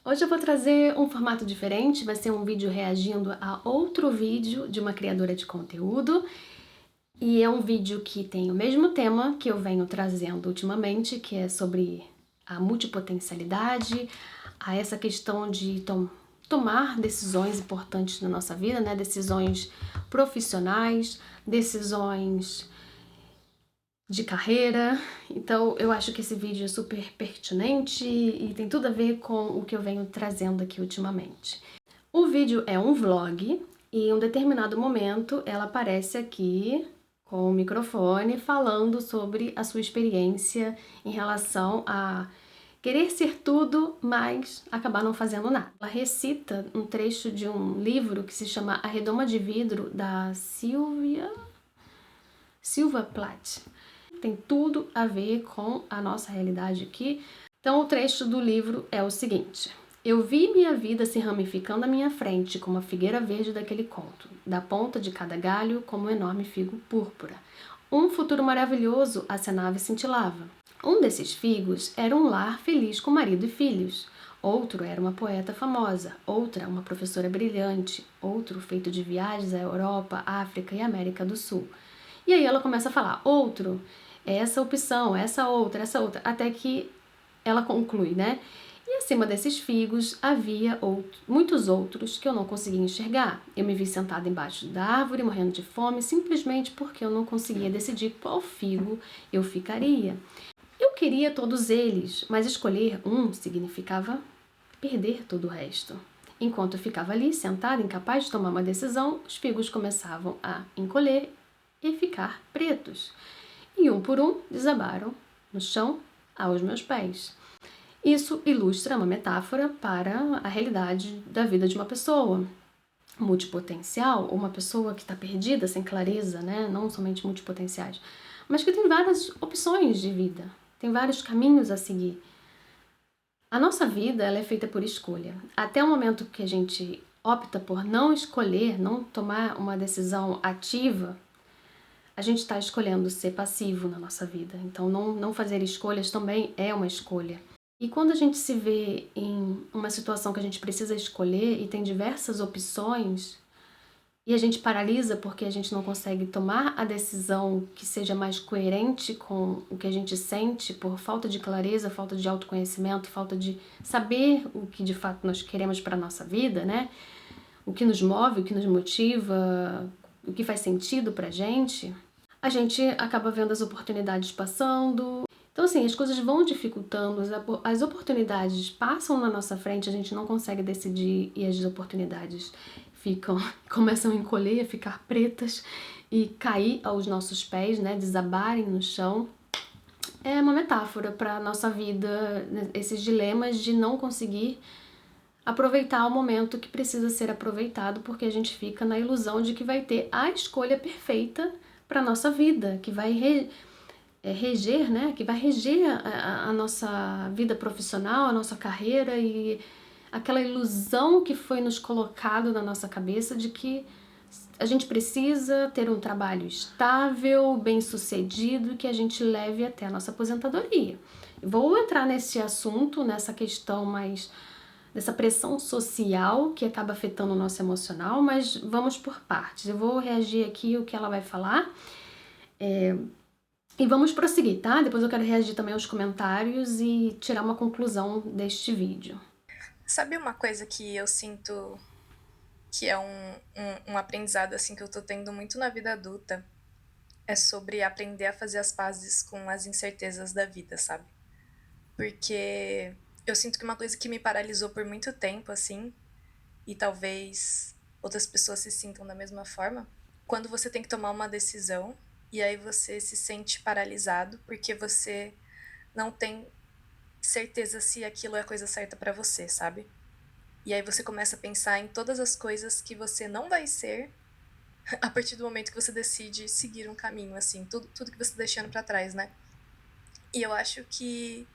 Hoje eu vou trazer um formato diferente, vai ser um vídeo reagindo a outro vídeo de uma criadora de conteúdo. E é um vídeo que tem o mesmo tema que eu venho trazendo ultimamente, que é sobre a multipotencialidade, a essa questão de tomar decisões importantes na nossa vida, né? Decisões profissionais, decisões de carreira. Então eu acho que esse vídeo é super pertinente e tem tudo a ver com o que eu venho trazendo aqui ultimamente. O vídeo é um vlog e em um determinado momento ela aparece aqui com o microfone falando sobre a sua experiência em relação a querer ser tudo, mas acabar não fazendo nada. Ela recita um trecho de um livro que se chama A Redoma de Vidro, da Silva Plath. Tem tudo a ver com a nossa realidade aqui. Então o trecho do livro é o seguinte: eu vi minha vida se ramificando à minha frente como a figueira verde daquele conto, da ponta de cada galho como um enorme figo púrpura. Um futuro maravilhoso acenava e cintilava. Um desses figos era um lar feliz com marido e filhos. Outro era uma poeta famosa, outra uma professora brilhante, outro feito de viagens à Europa, África e América do Sul. E aí ela começa a falar, outro, essa opção, essa outra, até que ela conclui, né? E acima desses figos havia muitos outros que eu não conseguia enxergar. Eu me vi sentada embaixo da árvore, morrendo de fome, simplesmente porque eu não conseguia decidir qual figo eu ficaria. Eu queria todos eles, mas escolher um significava perder todo o resto. Enquanto eu ficava ali, sentada, incapaz de tomar uma decisão, os figos começavam a encolher e ficar pretos. E um por um desabaram no chão aos meus pés. Isso ilustra uma metáfora para a realidade da vida de uma pessoa multipotencial, ou uma pessoa que está perdida, sem clareza, né? Não somente multipotenciais, mas que tem várias opções de vida, tem vários caminhos a seguir. A nossa vida ela é feita por escolha. Até o momento que a gente opta por não escolher, não tomar uma decisão ativa, a gente está escolhendo ser passivo na nossa vida. Então, não fazer escolhas também é uma escolha. E quando a gente se vê em uma situação que a gente precisa escolher e tem diversas opções, e a gente paralisa porque a gente não consegue tomar a decisão que seja mais coerente com o que a gente sente por falta de clareza, falta de autoconhecimento, falta de saber o que de fato nós queremos para a nossa vida, né? O que nos move, o que nos motiva, o que faz sentido pra gente, a gente acaba vendo as oportunidades passando. Então, assim, as coisas vão dificultando, as oportunidades passam na nossa frente, a gente não consegue decidir e as oportunidades começam a encolher, a ficar pretas e cair aos nossos pés, né, desabarem no chão. É uma metáfora para a nossa vida, esses dilemas de não conseguir aproveitar o momento que precisa ser aproveitado, porque a gente fica na ilusão de que vai ter a escolha perfeita para nossa vida, que vai reger, né? Que vai reger a nossa vida profissional, a nossa carreira e aquela ilusão que foi nos colocado na nossa cabeça de que a gente precisa ter um trabalho estável, bem-sucedido, que a gente leve até a nossa aposentadoria. Vou entrar nesse assunto, nessa questão mais dessa pressão social que acaba afetando o nosso emocional, mas vamos por partes. Eu vou reagir aqui o que ela vai falar e vamos prosseguir, tá? Depois eu quero reagir também aos comentários e tirar uma conclusão deste vídeo. Sabe uma coisa que eu sinto que é um aprendizado assim que eu tô tendo muito na vida adulta? É sobre aprender a fazer as pazes com as incertezas da vida, sabe? Porque eu sinto que uma coisa que me paralisou por muito tempo, assim, e talvez outras pessoas se sintam da mesma forma, quando você tem que tomar uma decisão e aí você se sente paralisado porque você não tem certeza se aquilo é a coisa certa pra você, sabe? E aí você começa a pensar em todas as coisas que você não vai ser a partir do momento que você decide seguir um caminho, assim, tudo que você tá deixando pra trás, né? E eu acho que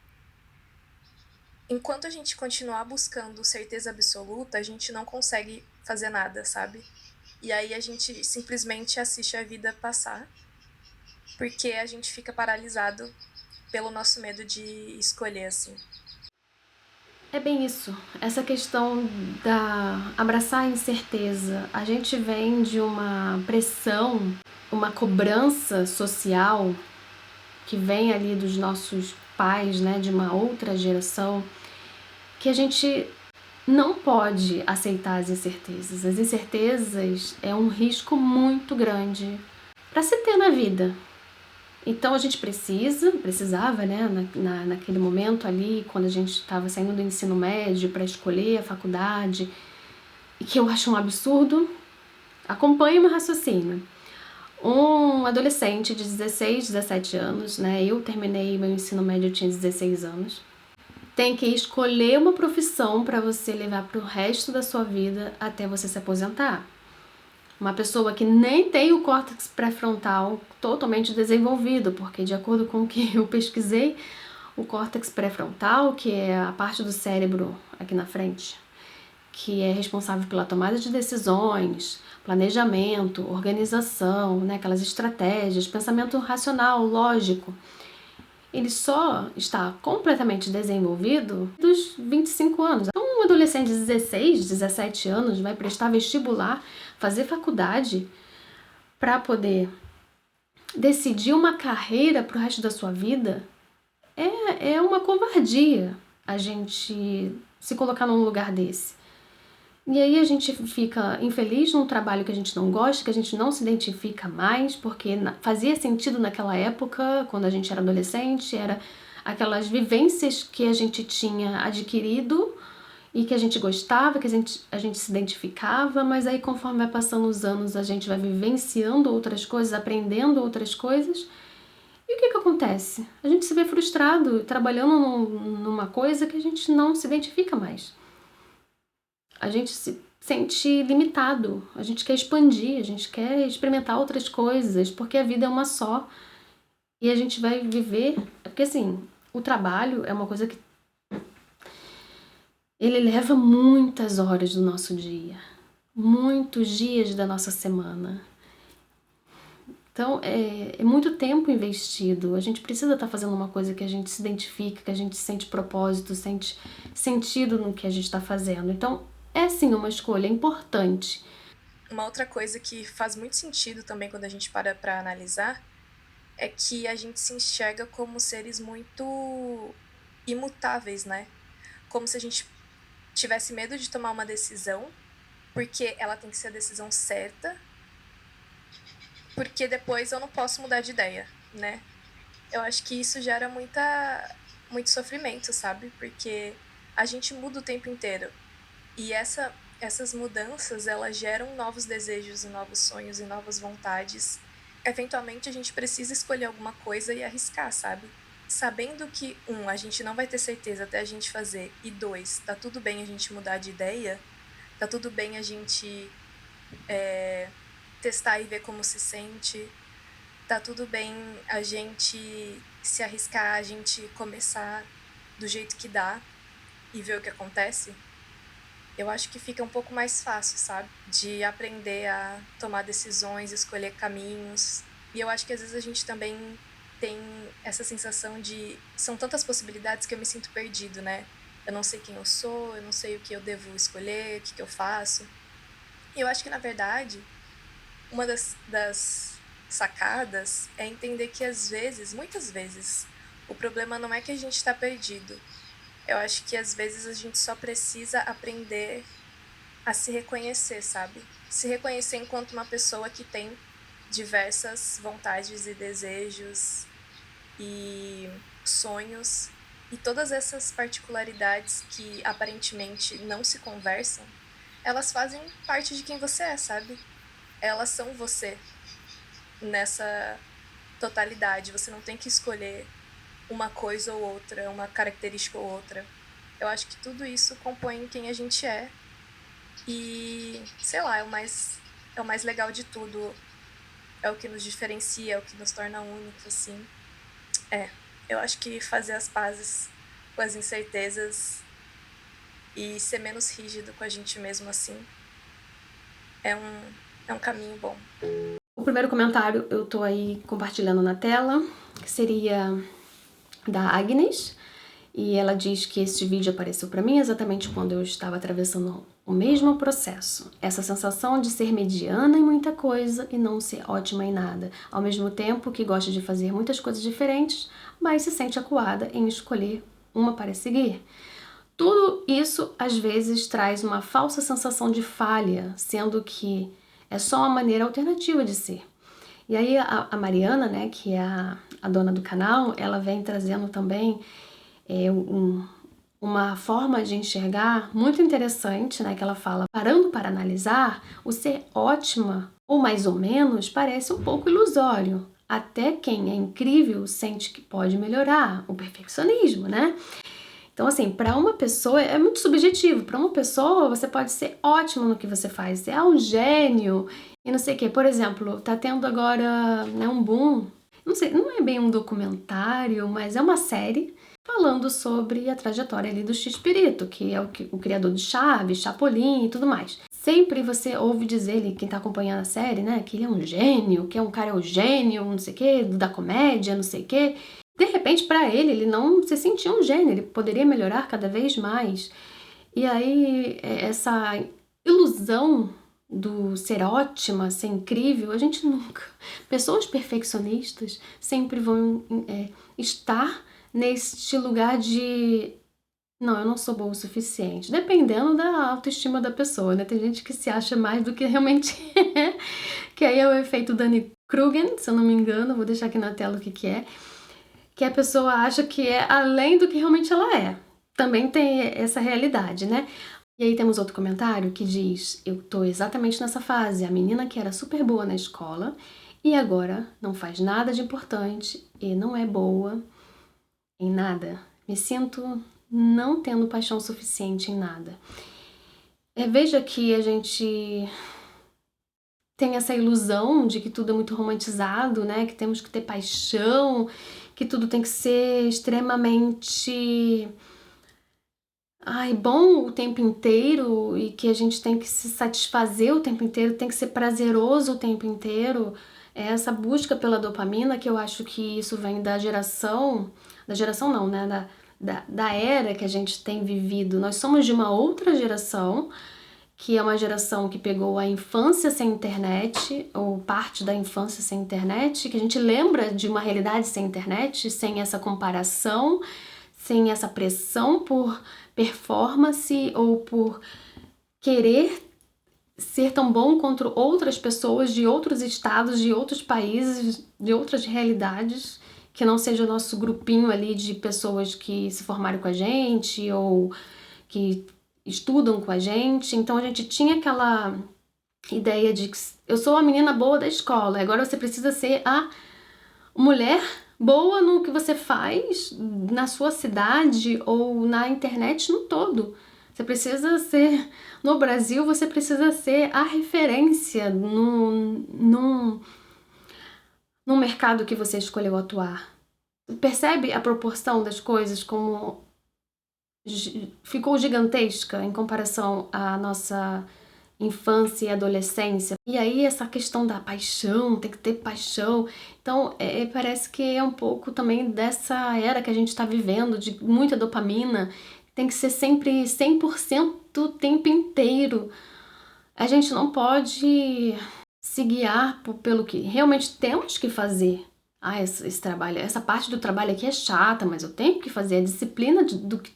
enquanto a gente continuar buscando certeza absoluta, a gente não consegue fazer nada, sabe? E aí a gente simplesmente assiste a vida passar, porque a gente fica paralisado pelo nosso medo de escolher, assim. É bem isso, essa questão da abraçar a incerteza. A gente vem de uma pressão, uma cobrança social que vem ali dos nossos pais, né, de uma outra geração, que a gente não pode aceitar as incertezas. As incertezas é um risco muito grande para se ter na vida. Então a gente precisava, né, naquele momento ali, quando a gente estava saindo do ensino médio para escolher a faculdade, e que eu acho um absurdo, acompanhe meu raciocínio. Um adolescente de 16, 17 anos, né, eu terminei meu ensino médio, eu tinha 16 anos, tem que escolher uma profissão para você levar para o resto da sua vida até você se aposentar. Uma pessoa que nem tem o córtex pré-frontal totalmente desenvolvido, porque de acordo com o que eu pesquisei, o córtex pré-frontal, que é a parte do cérebro aqui na frente, que é responsável pela tomada de decisões, planejamento, organização, né, aquelas estratégias, pensamento racional, lógico, ele só está completamente desenvolvido dos 25 anos. Então, um adolescente de 16, 17 anos vai prestar vestibular, fazer faculdade para poder decidir uma carreira para o resto da sua vida. É uma covardia a gente se colocar num lugar desse. E aí a gente fica infeliz num trabalho que a gente não gosta, que a gente não se identifica mais, porque fazia sentido naquela época, quando a gente era adolescente, era aquelas vivências que a gente tinha adquirido e que a gente gostava, que a gente se identificava, mas aí conforme vai passando os anos, a gente vai vivenciando outras coisas, aprendendo outras coisas. E o que acontece? A gente se vê frustrado trabalhando numa coisa que a gente não se identifica mais. A gente se sente limitado, a gente quer expandir, a gente quer experimentar outras coisas, porque a vida é uma só e a gente vai viver. Porque assim, o trabalho é uma coisa que ele leva muitas horas do nosso dia, muitos dias da nossa semana. Então é muito tempo investido. A gente precisa estar fazendo uma coisa que a gente se identifica, que a gente sente propósito, sente sentido no que a gente está fazendo. Então é sim uma escolha importante. Uma outra coisa que faz muito sentido também quando a gente para analisar é que a gente se enxerga como seres muito imutáveis, né? Como se a gente tivesse medo de tomar uma decisão, porque ela tem que ser a decisão certa, porque depois eu não posso mudar de ideia, né? Eu acho que isso gera muito sofrimento, sabe? Porque a gente muda o tempo inteiro. E essas mudanças, elas geram novos desejos e novos sonhos e novas vontades. Eventualmente, a gente precisa escolher alguma coisa e arriscar, sabe? Sabendo que, a gente não vai ter certeza até a gente fazer, e dois, tá tudo bem a gente mudar de ideia, tá tudo bem a gente testar e ver como se sente, tá tudo bem a gente se arriscar, a gente começar do jeito que dá e ver o que acontece. Eu acho que fica um pouco mais fácil, sabe? De aprender a tomar decisões, escolher caminhos. E eu acho que às vezes a gente também tem essa sensação de... São tantas possibilidades que eu me sinto perdido, né? Eu não sei quem eu sou, eu não sei o que eu devo escolher, o que eu faço. E eu acho que, na verdade, uma das sacadas é entender que às vezes, muitas vezes, o problema não é que a gente está perdido. Eu acho que às vezes a gente só precisa aprender a se reconhecer, sabe? Se reconhecer enquanto uma pessoa que tem diversas vontades e desejos e sonhos, e todas essas particularidades que aparentemente não se conversam, elas fazem parte de quem você é, sabe? Elas são você nessa totalidade. Você não tem que escolher uma coisa ou outra, uma característica ou outra. Eu acho que tudo isso compõe quem a gente é. E, sei lá, é o mais legal de tudo. É o que nos diferencia, é o que nos torna únicos, assim. Eu acho que fazer as pazes com as incertezas e ser menos rígido com a gente mesmo, assim, é um caminho bom. O primeiro comentário eu tô aí compartilhando na tela, que seria da Agnes, E ela diz que esse vídeo apareceu para mim exatamente quando eu estava atravessando o mesmo processo. Essa sensação de ser mediana em muita coisa e não ser ótima em nada. Ao mesmo tempo que gosta de fazer muitas coisas diferentes, mas se sente acuada em escolher uma para seguir. Tudo isso, às vezes, traz uma falsa sensação de falha, sendo que é só uma maneira alternativa de ser. E aí a Mariana, né, que é a dona do canal, ela vem trazendo também uma forma de enxergar muito interessante, né, que ela fala, parando para analisar, o ser ótima, ou mais ou menos, parece um pouco ilusório. Até quem é incrível sente que pode melhorar, o perfeccionismo, né? Então, assim, para uma pessoa é muito subjetivo. Para uma pessoa, você pode ser ótimo no que você faz, você é um gênio e não sei o quê. Por exemplo, tá tendo agora, né, um boom, não sei, não é bem um documentário, mas é uma série falando sobre a trajetória ali do X-Pirito, que é o criador de Chaves, Chapolin e tudo mais. Sempre você ouve dizer, ele, quem tá acompanhando a série, né, que ele é um gênio, que é um cara, é o gênio, não sei o quê, da comédia, não sei o quê. De repente, para ele não se sentia um gênio, ele poderia melhorar cada vez mais. E aí, essa ilusão do ser ótima, ser incrível, a gente nunca... Pessoas perfeccionistas sempre vão estar neste lugar de... Não, eu não sou boa o suficiente. Dependendo da autoestima da pessoa, né? Tem gente que se acha mais do que realmente é. Que aí é o efeito Dunning-Kruger, se eu não me engano. Vou deixar aqui na tela o que é. Que a pessoa acha que é além do que realmente ela é. Também tem essa realidade, né? E aí temos outro comentário que diz: eu tô exatamente nessa fase, a menina que era super boa na escola e agora não faz nada de importante e não é boa em nada. Me sinto não tendo paixão suficiente em nada. Veja que a gente tem essa ilusão de que tudo é muito romantizado, né? Que temos que ter paixão, que tudo tem que ser extremamente bom o tempo inteiro e que a gente tem que se satisfazer o tempo inteiro, tem que ser prazeroso o tempo inteiro. É essa busca pela dopamina, que eu acho que isso vem da geração não, né? Da era que a gente tem vivido. Nós somos de uma outra geração, que é uma geração que pegou a infância sem internet, ou parte da infância sem internet, que a gente lembra de uma realidade sem internet, sem essa comparação, sem essa pressão por performance ou por querer ser tão bom quanto outras pessoas de outros estados, de outros países, de outras realidades, que não seja o nosso grupinho ali de pessoas que se formaram com a gente ou que estudam com a gente. Então a gente tinha aquela ideia de que eu sou a menina boa da escola, agora você precisa ser a mulher boa no que você faz na sua cidade ou na internet no todo. Você precisa ser, no Brasil, você precisa ser a referência no mercado que você escolheu atuar. Percebe a proporção das coisas como ficou gigantesca em comparação à nossa infância e adolescência. E aí essa questão da paixão, tem que ter paixão. Então parece que é um pouco também dessa era que a gente está vivendo, de muita dopamina, tem que ser sempre 100% o tempo inteiro. A gente não pode se guiar pelo que realmente temos que fazer. Esse trabalho, essa parte do trabalho aqui é chata, mas eu tenho que fazer a disciplina do que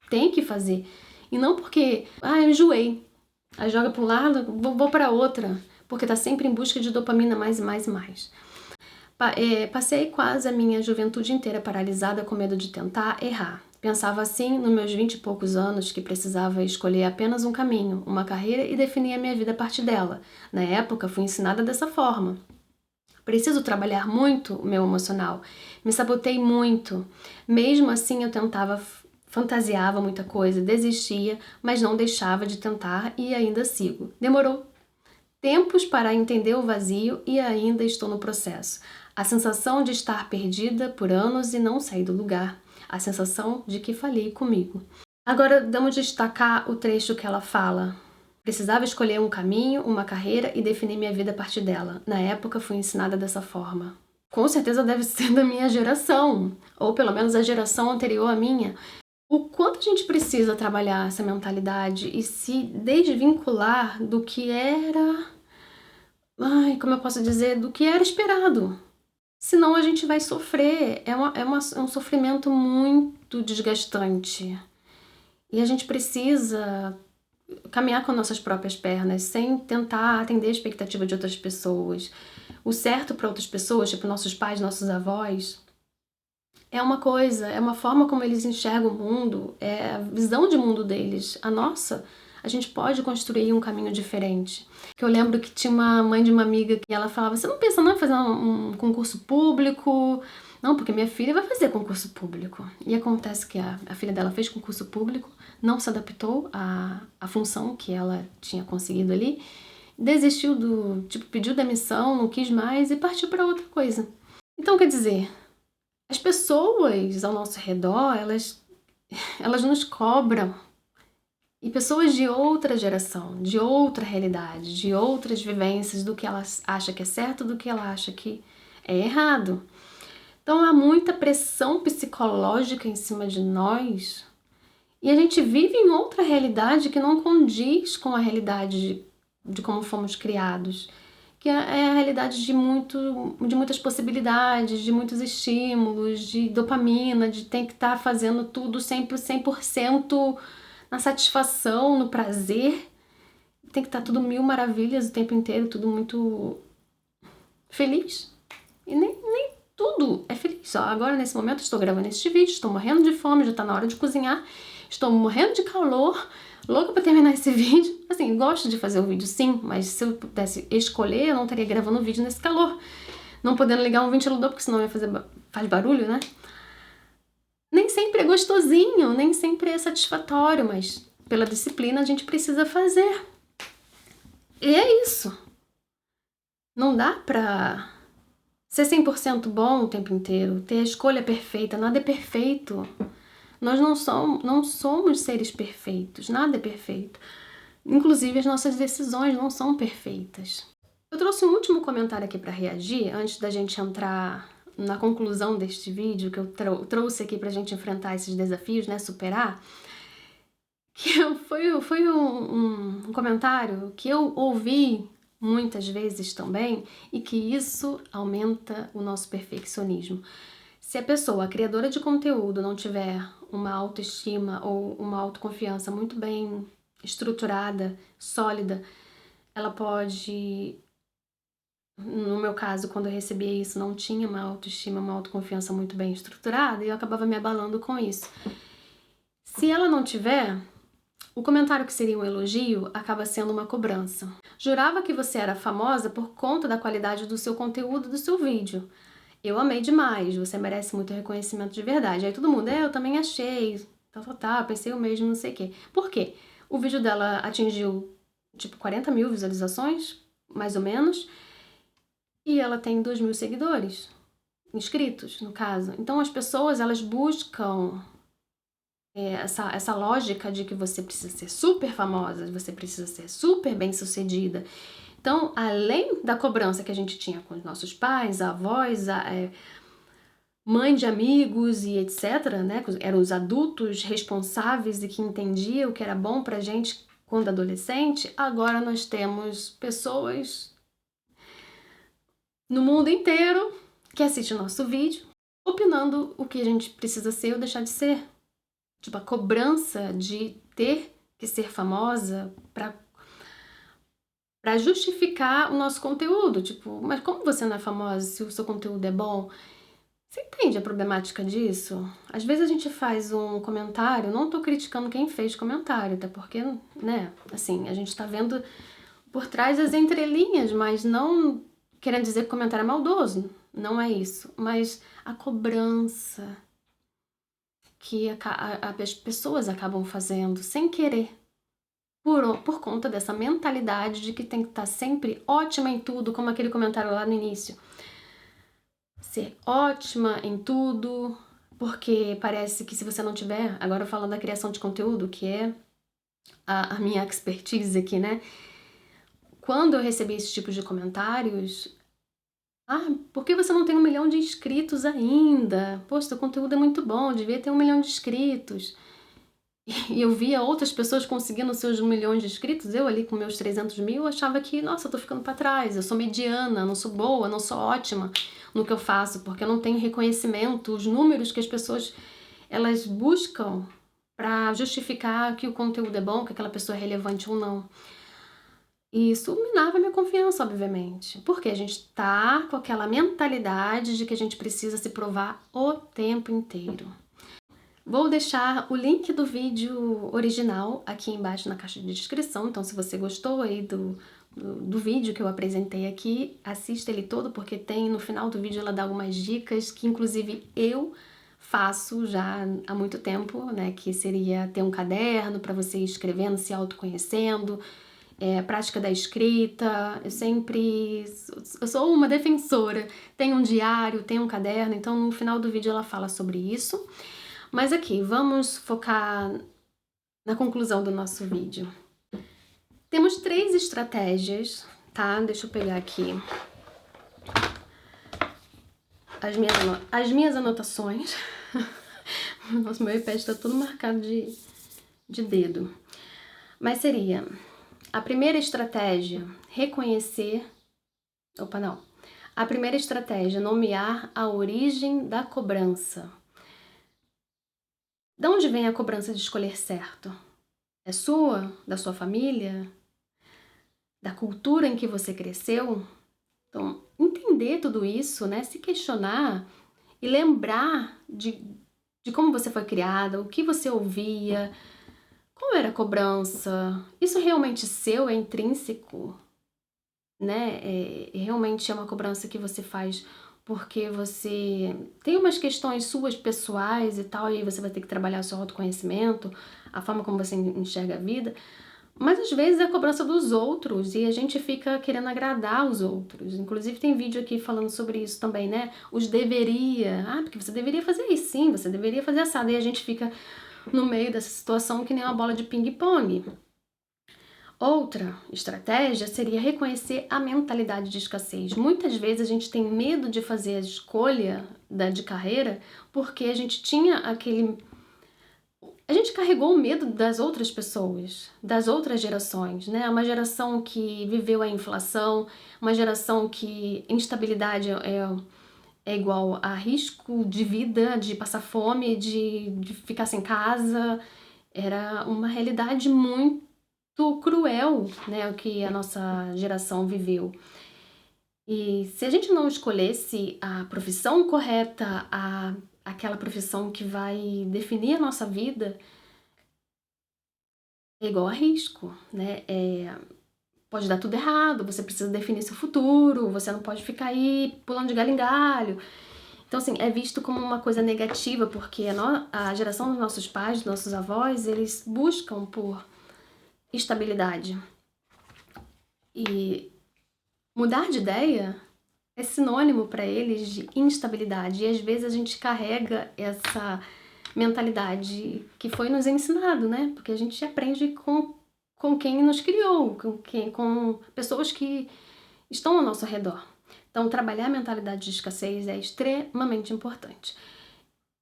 tem que fazer. E não porque, eu enjoei. Aí joga para um lado, vou para outra, porque tá sempre em busca de dopamina mais e mais e mais. Passei quase a minha juventude inteira paralisada com medo de tentar errar. Pensava assim nos meus 20 e poucos anos que precisava escolher apenas um caminho, uma carreira e definir a minha vida a partir dela. Na época fui ensinada dessa forma. Preciso trabalhar muito o meu emocional. Me sabotei muito. Mesmo assim eu fantasiava muita coisa, desistia, mas não deixava de tentar e ainda sigo. Demorou tempos para entender o vazio e ainda estou no processo. A sensação de estar perdida por anos e não sair do lugar. A sensação de que falhei comigo. Agora vamos destacar o trecho que ela fala. Precisava escolher um caminho, uma carreira e definir minha vida a partir dela. Na época fui ensinada dessa forma. Com certeza deve ser da minha geração, ou pelo menos a geração anterior à minha. o quanto a gente precisa trabalhar essa mentalidade e se desvincular do que era, como eu posso dizer, do que era esperado. Senão a gente vai sofrer, é um sofrimento muito desgastante. E a gente precisa caminhar com nossas próprias pernas, sem tentar atender a expectativa de outras pessoas. O certo para outras pessoas, tipo nossos pais, nossos avós, é uma coisa, é uma forma como eles enxergam o mundo, é a visão de mundo deles. A nossa, a gente pode construir um caminho diferente. Que eu lembro que tinha uma mãe de uma amiga que ela falava, você não pensa não em fazer um concurso público? Não, porque minha filha vai fazer concurso público. E acontece que a filha dela fez concurso público, não se adaptou à função que ela tinha conseguido ali, desistiu pediu demissão, não quis mais e partiu para outra coisa. Então, quer dizer, as pessoas ao nosso redor, elas nos cobram. E pessoas de outra geração, de outra realidade, de outras vivências, do que ela acha que é certo, do que ela acha que é errado. Então há muita pressão psicológica em cima de nós e a gente vive em outra realidade que não condiz com a realidade de como fomos criados, que é a realidade de muitas possibilidades, de muitos estímulos, de dopamina, de ter que estar fazendo tudo sempre 100% na satisfação, no prazer. Tem que estar tudo mil maravilhas o tempo inteiro, tudo muito feliz. E nem tudo é feliz. Ó, agora, nesse momento, estou gravando este vídeo, estou morrendo de fome, já está na hora de cozinhar, estou morrendo de calor, louca para terminar esse vídeo. Assim, gosto de fazer o vídeo sim, mas se eu pudesse escolher, eu não estaria gravando o vídeo nesse calor. Não podendo ligar um ventilador, porque senão faz barulho, né? Nem sempre é gostosinho, nem sempre é satisfatório, mas pela disciplina a gente precisa fazer. E é isso. Não dá pra ser 100% bom o tempo inteiro, ter a escolha perfeita, nada é perfeito. Nós não somos seres perfeitos, nada é perfeito. Inclusive as nossas decisões não são perfeitas. Eu trouxe um último comentário aqui para reagir, antes da gente entrar na conclusão deste vídeo, que eu trouxe aqui pra gente enfrentar esses desafios, né, superar, que foi um comentário que eu ouvi muitas vezes também, e que isso aumenta o nosso perfeccionismo. Se a pessoa, a criadora de conteúdo, não tiver uma autoestima ou uma autoconfiança muito bem estruturada, sólida, ela pode... No meu caso, quando eu recebia isso, não tinha uma autoestima, uma autoconfiança muito bem estruturada e eu acabava me abalando com isso. Se ela não tiver, o comentário que seria um elogio acaba sendo uma cobrança. Jurava que você era famosa por conta da qualidade do seu conteúdo, do seu vídeo. Eu amei demais, você merece muito reconhecimento de verdade. Aí todo mundo, eu também achei, pensei o mesmo, não sei o quê. Por quê? O vídeo dela atingiu, 40 mil visualizações, mais ou menos, e ela tem 2.000 seguidores, inscritos, no caso. Então as pessoas, elas buscam essa lógica de que você precisa ser super famosa, você precisa ser super bem sucedida. Então, além da cobrança que a gente tinha com os nossos pais, avós, mãe de amigos e etc., né? Eram os adultos responsáveis e que entendiam o que era bom pra gente quando adolescente, agora nós temos pessoas no mundo inteiro que assistem o nosso vídeo, opinando o que a gente precisa ser ou deixar de ser. A cobrança de ter que ser famosa para justificar o nosso conteúdo. Mas como você não é famosa se o seu conteúdo é bom? Você entende a problemática disso? Às vezes a gente faz um comentário, não tô criticando quem fez comentário, até porque, né, assim, a gente tá vendo por trás das entrelinhas, mas não querendo dizer que o comentário é maldoso, não é isso. Mas a cobrança que as pessoas acabam fazendo sem querer, por conta dessa mentalidade de que tem que estar sempre ótima em tudo, como aquele comentário lá no início. Ser ótima em tudo, porque parece que se você não tiver, agora falando da criação de conteúdo, que é a minha expertise aqui, né? Quando eu recebi esse tipo de comentários, por que você não tem 1 milhão de inscritos ainda? Poxa, seu conteúdo é muito bom, devia ter 1 milhão de inscritos. e eu via outras pessoas conseguindo seus milhões de inscritos, eu ali com meus 300 mil, eu achava que, nossa, eu tô ficando pra trás, eu sou mediana, não sou boa, não sou ótima no que eu faço, porque eu não tenho reconhecimento, os números que as pessoas, elas buscam pra justificar que o conteúdo é bom, que aquela pessoa é relevante ou não. E isso minava minha confiança, obviamente, porque a gente tá com aquela mentalidade de que a gente precisa se provar o tempo inteiro. Vou deixar o link do vídeo original aqui embaixo na caixa de descrição, então se você gostou aí do vídeo que eu apresentei aqui, assista ele todo, porque tem no final do vídeo ela dá algumas dicas que inclusive eu faço já há muito tempo, né, que seria ter um caderno para você ir escrevendo, se autoconhecendo, prática da escrita. Eu sou uma defensora, tem um diário, tem um caderno, então no final do vídeo ela fala sobre isso. Mas aqui, vamos focar na conclusão do nosso vídeo. Temos 3 estratégias, tá? Deixa eu pegar aqui as minhas anotações. Nossa, meu iPad está todo marcado de dedo. Mas seria a primeira estratégia, reconhecer... Opa, não. A primeira estratégia, nomear a origem da cobrança. De onde vem a cobrança de escolher certo? É sua? Da sua família? Da cultura em que você cresceu? Então, entender tudo isso, né? Se questionar e lembrar de como você foi criada, o que você ouvia, qual era a cobrança, isso realmente seu, é intrínseco, né? Realmente é uma cobrança que você faz porque você tem umas questões suas pessoais e tal, e aí você vai ter que trabalhar o seu autoconhecimento, a forma como você enxerga a vida, mas às vezes é a cobrança dos outros e a gente fica querendo agradar os outros. Inclusive tem vídeo aqui falando sobre isso também, né? Os deveria, porque você deveria fazer isso, sim, você deveria fazer assado, e a gente fica no meio dessa situação que nem uma bola de ping-pong. Outra estratégia seria reconhecer a mentalidade de escassez. Muitas vezes a gente tem medo de fazer a escolha de carreira porque a gente tinha aquele... A gente carregou o medo das outras pessoas, das outras gerações, né? Uma geração que viveu a inflação, uma geração que instabilidade é igual a risco de vida, de passar fome, de ficar sem casa. Era uma realidade muito cruel, né, o que a nossa geração viveu. E se a gente não escolhesse a profissão correta, aquela profissão que vai definir a nossa vida, é igual a risco, né? Pode dar tudo errado, você precisa definir seu futuro, você não pode ficar aí pulando de galho em galho. Então, assim, é visto como uma coisa negativa, porque a geração dos nossos pais, dos nossos avós, eles buscam por estabilidade. E mudar de ideia é sinônimo para eles de instabilidade. E às vezes a gente carrega essa mentalidade que foi nos ensinado, né? Porque a gente aprende com quem nos criou, com pessoas que estão ao nosso redor. Então, trabalhar a mentalidade de escassez é extremamente importante.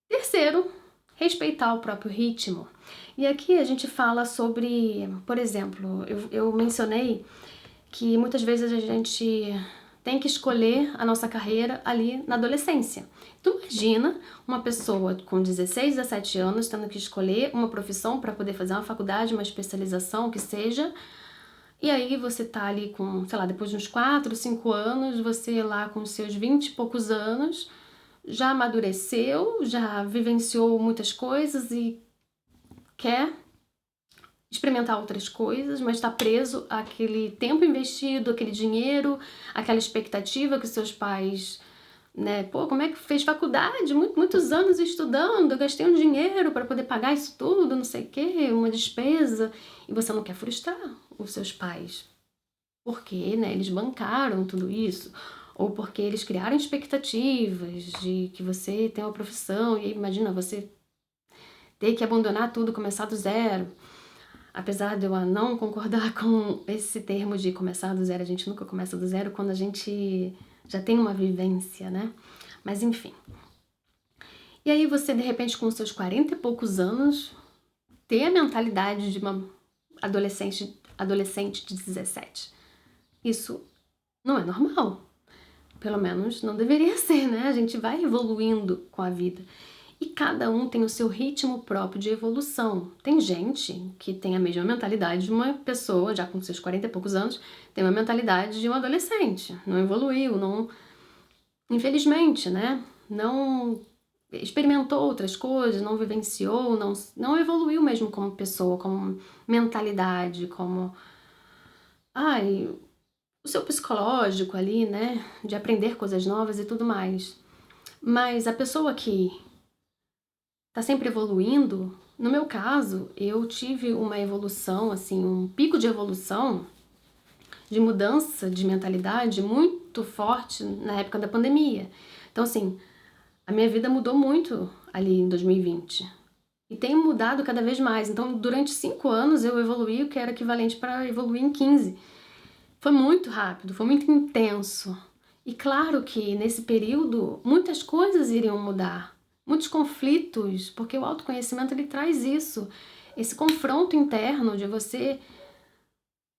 Terceiro, respeitar o próprio ritmo. E aqui a gente fala sobre, por exemplo, eu mencionei que muitas vezes a gente tem que escolher a nossa carreira ali na adolescência. Então imagina uma pessoa com 16, 17 anos tendo que escolher uma profissão para poder fazer uma faculdade, uma especialização, que seja, e aí você tá ali com, sei lá, depois de uns 4, 5 anos, você lá com seus 20 e poucos anos, já amadureceu, já vivenciou muitas coisas e quer experimentar outras coisas, mas está preso àquele tempo investido, aquele dinheiro, aquela expectativa que seus pais, né, pô, como é que fez faculdade? Muitos anos estudando, eu gastei um dinheiro para poder pagar isso tudo, não sei o quê, uma despesa, e você não quer frustrar os seus pais, porque, né, eles bancaram tudo isso, ou porque eles criaram expectativas de que você tem uma profissão, e aí, imagina você ter que abandonar tudo, começar do zero. Apesar de eu não concordar com esse termo de começar do zero, a gente nunca começa do zero quando a gente já tem uma vivência, né? Mas enfim. E aí você, de repente, com seus 40 e poucos anos, ter a mentalidade de uma adolescente de 17. Isso não é normal. Pelo menos não deveria ser, né? A gente vai evoluindo com a vida. E cada um tem o seu ritmo próprio de evolução. Tem gente que tem a mesma mentalidade de uma pessoa, já com seus 40 e poucos anos, tem uma mentalidade de um adolescente. Não evoluiu, não... Infelizmente, né? Não experimentou outras coisas, não vivenciou, não evoluiu mesmo como pessoa, como mentalidade, como... Ai, o seu psicológico ali, né? De aprender coisas novas e tudo mais. Mas a pessoa que tá sempre evoluindo, no meu caso, eu tive uma evolução, assim, um pico de evolução, de mudança de mentalidade muito forte na época da pandemia. Então, assim, a minha vida mudou muito ali em 2020. E tem mudado cada vez mais. Então, durante 5 anos eu evoluí o que era equivalente para evoluir em 15. Foi muito rápido, foi muito intenso. E claro que nesse período muitas coisas iriam mudar, muitos conflitos, porque o autoconhecimento ele traz isso, esse confronto interno de você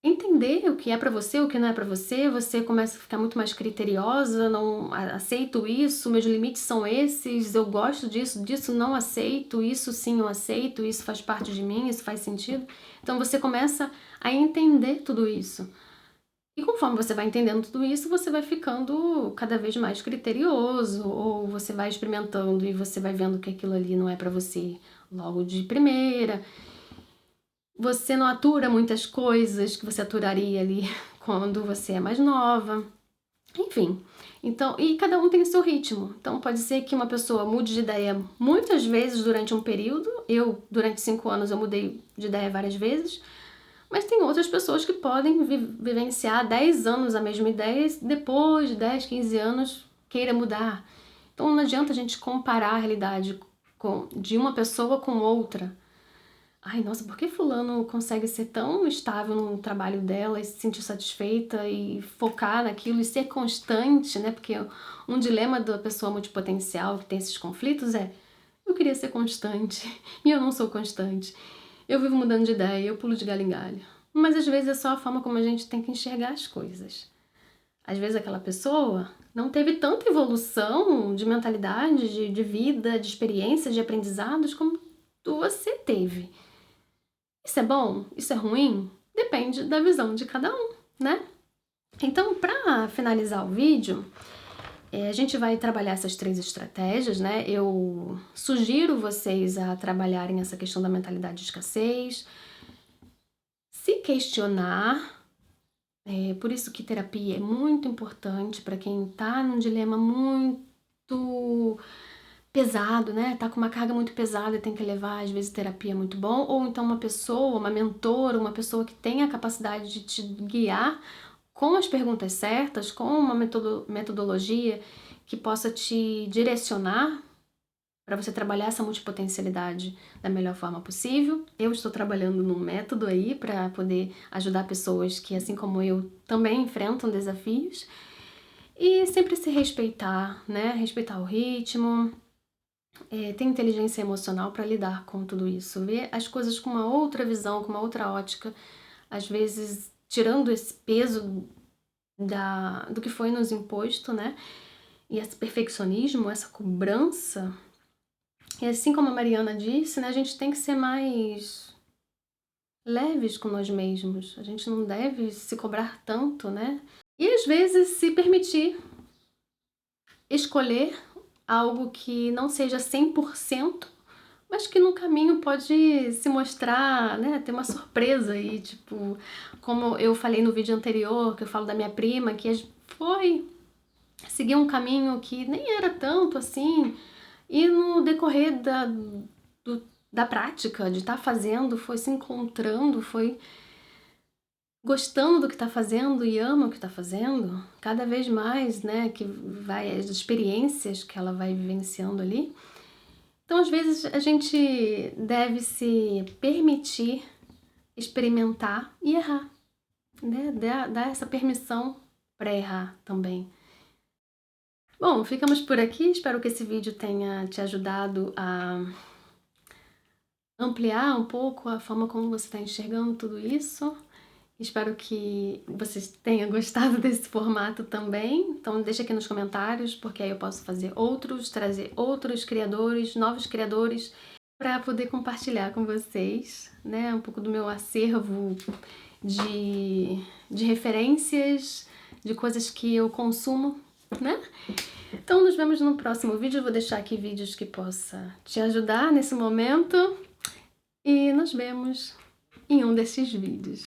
entender o que é pra você, o que não é pra você, você começa a ficar muito mais criteriosa, não aceito isso, meus limites são esses, eu gosto disso não aceito, isso sim eu aceito, isso faz parte de mim, isso faz sentido. Então você começa a entender tudo isso. E conforme você vai entendendo tudo isso, você vai ficando cada vez mais criterioso, ou você vai experimentando e você vai vendo que aquilo ali não é pra você logo de primeira. Você não atura muitas coisas que você aturaria ali quando você é mais nova. Enfim, então, e cada um tem o seu ritmo. Então pode ser que uma pessoa mude de ideia muitas vezes durante um período. Eu, durante 5 anos, eu mudei de ideia várias vezes. Mas tem outras pessoas que podem vivenciar 10 anos a mesma ideia e depois de 10, 15 anos queira mudar. Então não adianta a gente comparar a realidade de uma pessoa com outra. Ai, nossa, por que fulano consegue ser tão estável no trabalho dela e se sentir satisfeita e focar naquilo e ser constante, né? Porque um dilema da pessoa multipotencial que tem esses conflitos é: eu queria ser constante e eu não sou constante. Eu vivo mudando de ideia, eu pulo de galho em galho. Mas às vezes é só a forma como a gente tem que enxergar as coisas. Às vezes aquela pessoa não teve tanta evolução de mentalidade, de vida, de experiências, de aprendizados como você teve. Isso é bom? Isso é ruim? Depende da visão de cada um, né? Então, para finalizar o vídeo, a gente vai trabalhar essas 3 estratégias, né? Eu sugiro vocês a trabalharem essa questão da mentalidade de escassez, se questionar, por isso que terapia é muito importante para quem tá num dilema muito pesado, né? Tá com uma carga muito pesada e tem que levar, às vezes, terapia é muito bom. Ou então uma pessoa, uma mentora, uma pessoa que tem a capacidade de te guiar com as perguntas certas, com uma metodologia que possa te direcionar para você trabalhar essa multipotencialidade da melhor forma possível. Eu estou trabalhando num método aí para poder ajudar pessoas que, assim como eu, também enfrentam desafios. E sempre se respeitar, né? Respeitar o ritmo, ter inteligência emocional para lidar com tudo isso, ver as coisas com uma outra visão, com uma outra ótica, às vezes tirando esse peso do que foi nos imposto, né? E esse perfeccionismo, essa cobrança. E assim como a Mariana disse, né, a gente tem que ser mais leves com nós mesmos. A gente não deve se cobrar tanto, né? E às vezes se permitir escolher algo que não seja 100%, mas que no caminho pode se mostrar, né, ter uma surpresa aí, tipo, como eu falei no vídeo anterior, que eu falo da minha prima, que foi seguir um caminho que nem era tanto assim, e no decorrer da prática, de estar fazendo, foi se encontrando, foi gostando do que está fazendo e ama o que está fazendo, cada vez mais, né, que vai as experiências que ela vai vivenciando ali. Então, às vezes, a gente deve se permitir experimentar e errar, né? Dar essa permissão para errar também. Bom, ficamos por aqui. Espero que esse vídeo tenha te ajudado a ampliar um pouco a forma como você está enxergando tudo isso. Espero que vocês tenham gostado desse formato também. Então deixa aqui nos comentários, porque aí eu posso fazer outros, trazer outros criadores, novos criadores, para poder compartilhar com vocês, né? Um pouco do meu acervo de referências, de coisas que eu consumo, né? Então nos vemos no próximo vídeo. Eu vou deixar aqui vídeos que possa te ajudar nesse momento. E nos vemos em um desses vídeos.